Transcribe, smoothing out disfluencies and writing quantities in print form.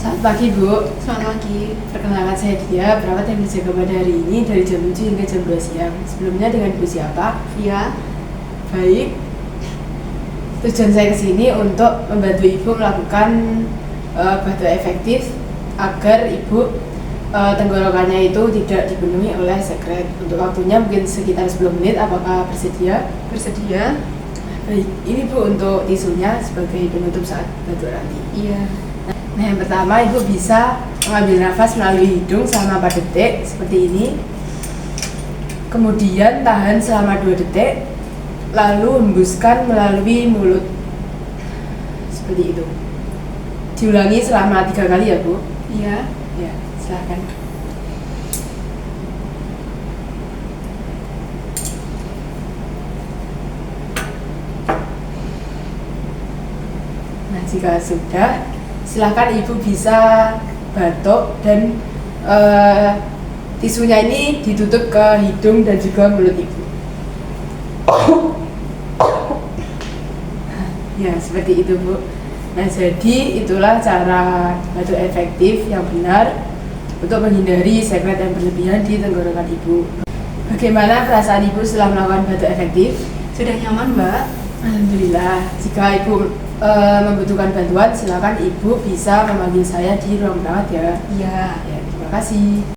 Selamat pagi Bu, Selamat pagi. perkenalkan saya Dia, perawat yang berjaga pada hari ini dari jam 7 hingga jam 2 siang. Sebelumnya dengan Ibu siapa? Ya, Baik, tujuan saya kesini untuk membantu Ibu melakukan batu efektif agar Ibu tenggorokannya itu tidak dipenuhi oleh sekret. Untuk waktunya mungkin sekitar 10 menit, apakah bersedia? bersedia? Baik, ini Bu untuk tisunya sebagai penutup saat batu nanti. Iya. Nah, yang pertama Ibu bisa mengambil nafas melalui hidung selama 4 detik seperti ini. Kemudian tahan selama 2 detik, lalu hembuskan melalui mulut. Seperti itu. Diulangi selama 3 kali ya, Bu. Iya. Ya, silakan. Nah, jika sudah, silakan Ibu bisa batuk dan tisunya ini ditutup ke hidung dan juga mulut Ibu. Ya, seperti itu Bu. Nah, jadi itulah cara batu efektif yang benar untuk menghindari sekret yang berlebihan di tenggorokan Ibu. Bagaimana perasaan Ibu setelah melakukan batu efektif? Sudah nyaman, Mbak? Alhamdulillah. Jika Ibu membutuhkan bantuan, silakan Ibu bisa memanggil saya di ruang perawat ya. Iya. Ya, terima kasih.